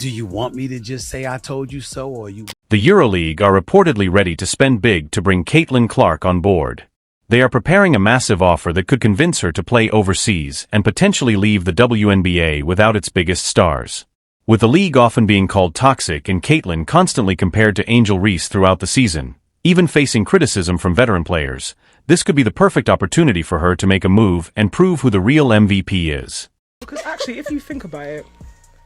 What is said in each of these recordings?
Do you want me to just say I told you so, or you... The EuroLeague are reportedly ready to spend big to bring Caitlin Clark on board. They are preparing a massive offer that could convince her to play overseas and potentially leave the WNBA without its biggest stars. With the league often being called toxic and Caitlin constantly compared to Angel Reese throughout the season, even facing criticism from veteran players, this could be the perfect opportunity for her to make a move and prove who the real MVP is. Because actually, if you think about it,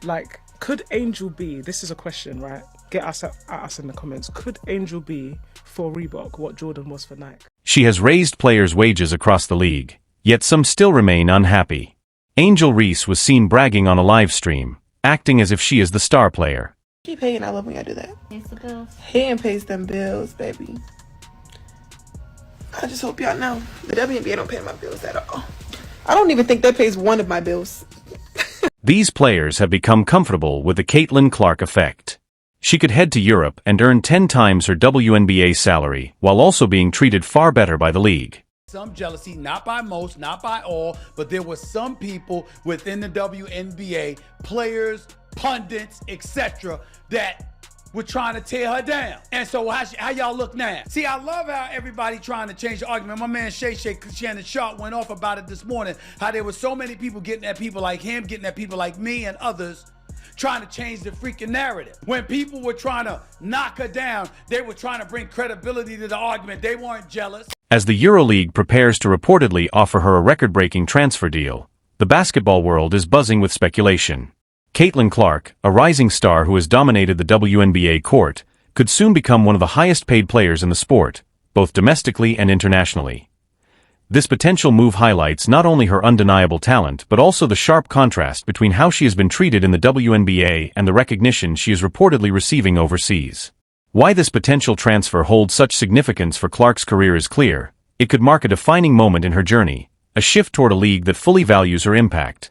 like, could Angel be, this is a question, right? Get us at us in the comments. Could Angel be for Reebok what Jordan was for Nike? She has raised players' wages across the league, yet some still remain unhappy. Angel Reese was seen bragging on a live stream, acting as if she is the star player. Keep paying, I love when y'all do that. Pays the bills. Hand pays them bills, baby. I just hope y'all know the WNBA don't pay my bills at all. I don't even think that pays one of my bills. These players have become comfortable with the Caitlin Clark effect. She could head to Europe and earn 10 times her WNBA salary, while also being treated far better by the league. Some jealousy, not by most, not by all, but there were some people within the WNBA, players, pundits, etc., that were trying to tear her down. And so how y'all look now? See, I love how everybody trying to change the argument. My man Shannon Sharp went off about it this morning, how there were so many people getting at people like him, getting at people like me and others, trying to change the freaking narrative. When people were trying to knock her down, they were trying to bring credibility to the argument. They weren't jealous. As the EuroLeague prepares to reportedly offer her a record-breaking transfer deal, the basketball world is buzzing with speculation. Caitlin Clark, a rising star who has dominated the WNBA court, could soon become one of the highest-paid players in the sport, both domestically and internationally. This potential move highlights not only her undeniable talent but also the sharp contrast between how she has been treated in the WNBA and the recognition she is reportedly receiving overseas. Why this potential transfer holds such significance for Clark's career is clear. It could mark a defining moment in her journey, a shift toward a league that fully values her impact.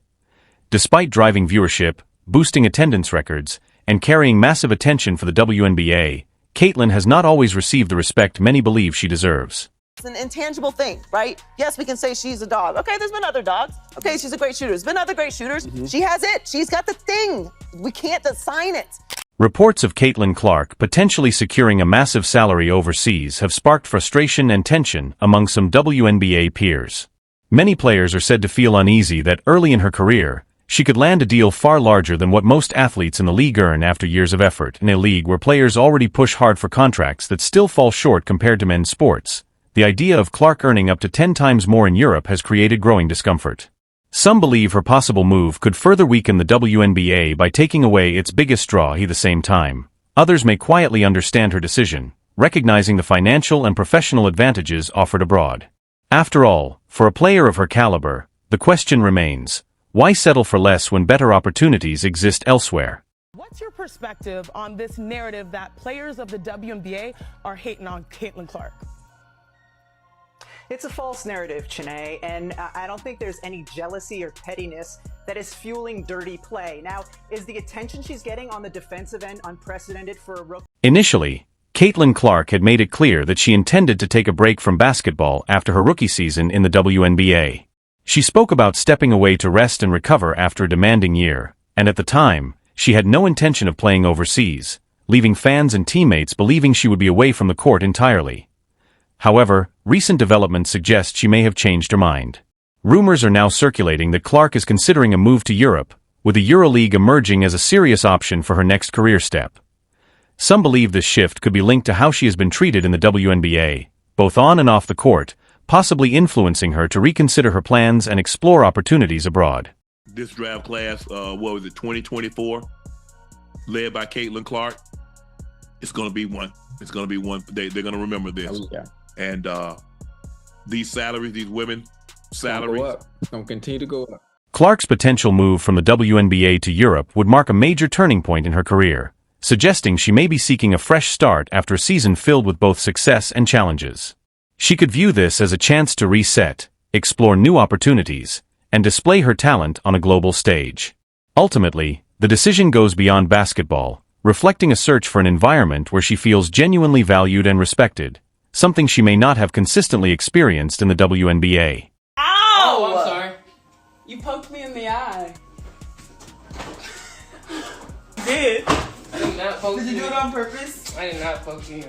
Despite driving viewership, boosting attendance records, and carrying massive attention for the WNBA, Caitlin has not always received the respect many believe she deserves. It's an intangible thing, right? Yes, we can say she's a dog. Okay, there's been other dogs. Okay, she's a great shooter. There's been other great shooters. She has it. She's got the thing. We can't assign it. Reports of Caitlin Clark potentially securing a massive salary overseas have sparked frustration and tension among some WNBA peers. Many players are said to feel uneasy that early in her career, she could land a deal far larger than what most athletes in the league earn after years of effort in a league where players already push hard for contracts that still fall short compared to men's sports. The idea of Clark earning up to 10 times more in Europe has created growing discomfort. Some believe her possible move could further weaken the WNBA by taking away its biggest draw at the same time. Others may quietly understand her decision, recognizing the financial and professional advantages offered abroad. After all, for a player of her caliber, the question remains, why settle for less when better opportunities exist elsewhere? What's your perspective on this narrative that players of the WNBA are hating on Caitlin Clark? It's a false narrative, Chanae, and I don't think there's any jealousy or pettiness that is fueling dirty play. Now, is the attention she's getting on the defensive end unprecedented for a rookie? Initially, Caitlin Clark had made it clear that she intended to take a break from basketball after her rookie season in the WNBA. She spoke about stepping away to rest and recover after a demanding year, and at the time, she had no intention of playing overseas, leaving fans and teammates believing she would be away from the court entirely. However, recent developments suggest she may have changed her mind. Rumors are now circulating that Clark is considering a move to Europe, with the EuroLeague emerging as a serious option for her next career step. Some believe this shift could be linked to how she has been treated in the WNBA, both on and off the court, possibly influencing her to reconsider her plans and explore opportunities abroad. This draft class, 2024, led by Caitlin Clark, it's going to be one. It's going to be one. They're going to remember this. Oh, yeah. And these salaries, these women salaries. It's going to continue to go up. Clark's potential move from the WNBA to Europe would mark a major turning point in her career, suggesting she may be seeking a fresh start after a season filled with both success and challenges. She could view this as a chance to reset, explore new opportunities, and display her talent on a global stage. Ultimately, the decision goes beyond basketball, reflecting a search for an environment where she feels genuinely valued and respected, something she may not have consistently experienced in the WNBA. Ow! Oh, I'm sorry. You poked me in the eye. did. I did not poke Did you do it on purpose? I did not poke you.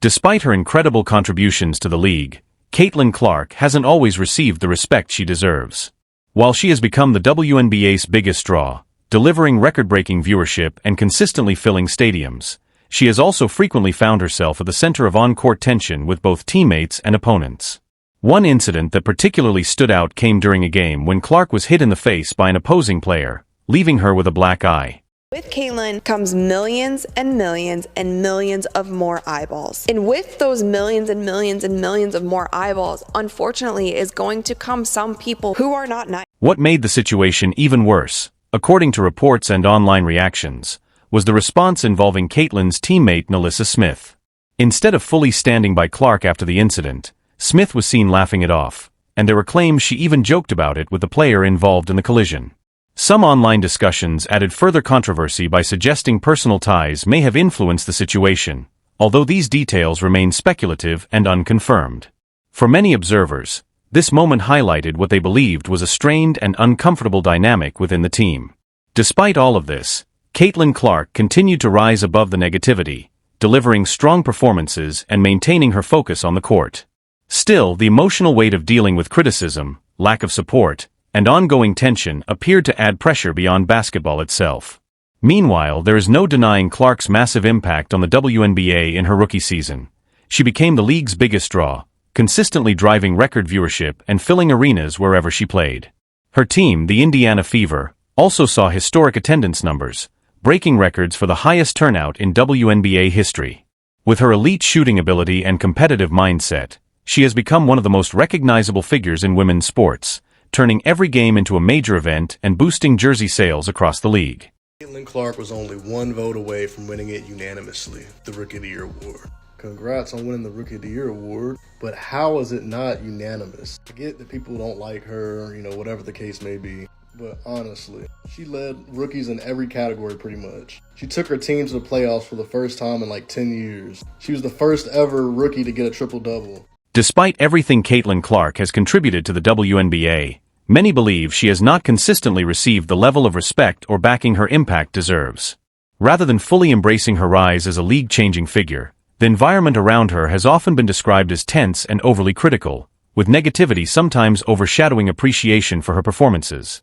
Despite her incredible contributions to the league, Caitlin Clark hasn't always received the respect she deserves. While she has become the WNBA's biggest draw, delivering record-breaking viewership and consistently filling stadiums, she has also frequently found herself at the center of on-court tension with both teammates and opponents. One incident that particularly stood out came during a game when Clark was hit in the face by an opposing player, leaving her with a black eye. With Caitlin comes millions and millions and millions of more eyeballs. And with those millions and millions and millions of more eyeballs, unfortunately, is going to come some people who are not nice. What made the situation even worse, according to reports and online reactions, was the response involving Caitlin's teammate Nalissa Smith. Instead of fully standing by Clark after the incident, Smith was seen laughing it off, and there were claims she even joked about it with the player involved in the collision. Some online discussions added further controversy by suggesting personal ties may have influenced the situation, although these details remain speculative and unconfirmed. For many observers, this moment highlighted what they believed was a strained and uncomfortable dynamic within the team. Despite all of this, Caitlin Clark continued to rise above the negativity, delivering strong performances and maintaining her focus on the court. Still, the emotional weight of dealing with criticism, lack of support, and ongoing tension appeared to add pressure beyond basketball itself. Meanwhile, there is no denying Clark's massive impact on the WNBA in her rookie season. She became the league's biggest draw, consistently driving record viewership and filling arenas wherever she played. Her team, the Indiana Fever, also saw historic attendance numbers, breaking records for the highest turnout in WNBA history. With her elite shooting ability and competitive mindset, she has become one of the most recognizable figures in women's sports, turning every game into a major event and boosting jersey sales across the league. Caitlin Clark was only one vote away from winning it unanimously, the Rookie of the Year award. Congrats on winning the Rookie of the Year award, but how is it not unanimous? I get that people don't like her, whatever the case may be, but honestly, she led rookies in every category pretty much. She took her team to the playoffs for the first time in like 10 years. She was the first ever rookie to get a triple-double. Despite everything Caitlin Clark has contributed to the WNBA, many believe she has not consistently received the level of respect or backing her impact deserves. Rather than fully embracing her rise as a league-changing figure, the environment around her has often been described as tense and overly critical, with negativity sometimes overshadowing appreciation for her performances.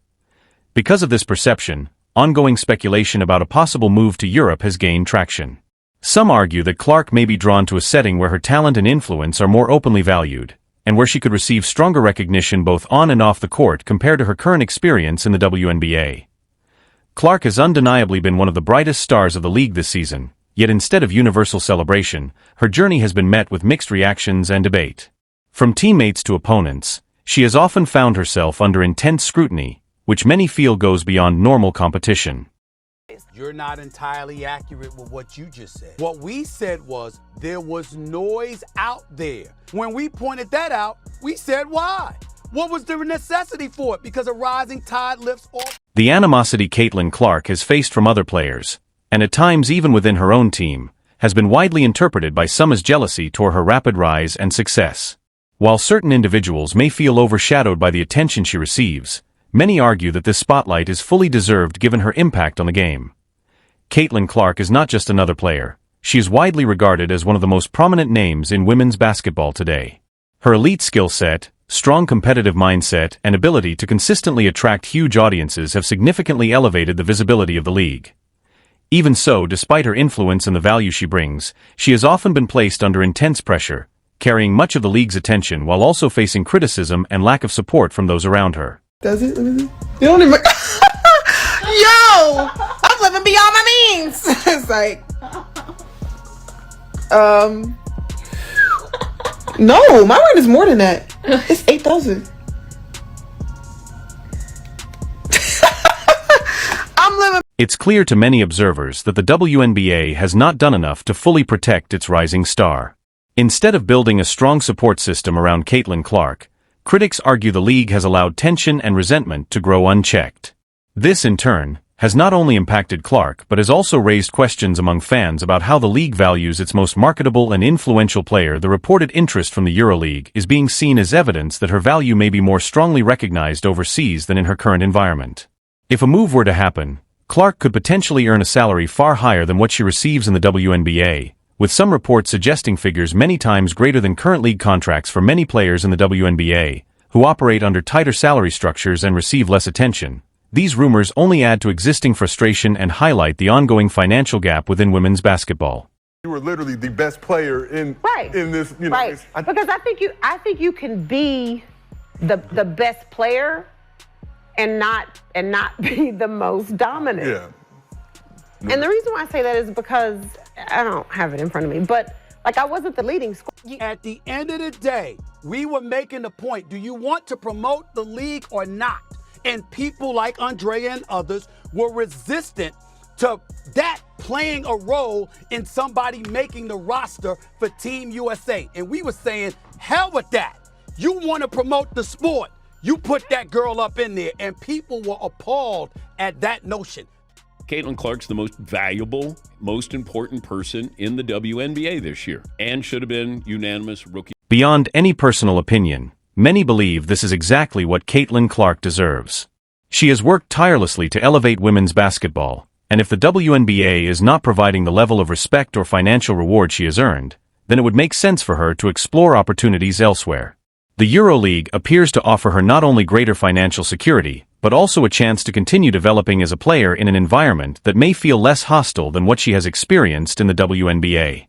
Because of this perception, ongoing speculation about a possible move to Europe has gained traction. Some argue that Clark may be drawn to a setting where her talent and influence are more openly valued, and where she could receive stronger recognition both on and off the court compared to her current experience in the WNBA. Clark has undeniably been one of the brightest stars of the league this season, yet instead of universal celebration, her journey has been met with mixed reactions and debate. From teammates to opponents, she has often found herself under intense scrutiny, which many feel goes beyond normal competition. You're not entirely accurate with what you just said. What we said was there was noise out there. When we pointed that out, we said why? What was the necessity for it? Because a rising tide lifts all. The animosity Caitlin Clark has faced from other players, and at times even within her own team, has been widely interpreted by some as jealousy toward her rapid rise and success. While certain individuals may feel overshadowed by the attention she receives, many argue that this spotlight is fully deserved given her impact on the game. Caitlin Clark is not just another player, she is widely regarded as one of the most prominent names in women's basketball today. Her elite skill set, strong competitive mindset, and ability to consistently attract huge audiences have significantly elevated the visibility of the league. Even so, despite her influence and the value she brings, she has often been placed under intense pressure, carrying much of the league's attention while also facing criticism and lack of support from those around her. Does it? They don't even. Yo! I'm living beyond my means! It's like. No, my rent is more than that. It's 8,000. I'm living. It's clear to many observers that the WNBA has not done enough to fully protect its rising star. Instead of building a strong support system around Caitlin Clark, critics argue the league has allowed tension and resentment to grow unchecked. This, in turn, has not only impacted Clark but has also raised questions among fans about how the league values its most marketable and influential player. The reported interest from the EuroLeague is being seen as evidence that her value may be more strongly recognized overseas than in her current environment. If a move were to happen, Clark could potentially earn a salary far higher than what she receives in the WNBA, with some reports suggesting figures many times greater than current league contracts for many players in the WNBA, who operate under tighter salary structures and receive less attention. These rumors only add to existing frustration and highlight the ongoing financial gap within women's basketball. You were literally the best player in this, you know. Right. Because I think you can be the best player and not be the most dominant. Yeah. And the reason why I say that is because I don't have it in front of me, but like I wasn't the leading scorer. At the end of the day, we were making the point, do you want to promote the league or not? And people like Andrea and others were resistant to that playing a role in somebody making the roster for Team USA. And we were saying, hell with that. You want to promote the sport. You put that girl up in there. And people were appalled at that notion. Caitlin Clark's the most valuable, most important person in the WNBA this year and should have been unanimous rookie. Beyond any personal opinion, many believe this is exactly what Caitlin Clark deserves. She has worked tirelessly to elevate women's basketball, and if the WNBA is not providing the level of respect or financial reward she has earned, then it would make sense for her to explore opportunities elsewhere. The EuroLeague appears to offer her not only greater financial security, but also a chance to continue developing as a player in an environment that may feel less hostile than what she has experienced in the WNBA.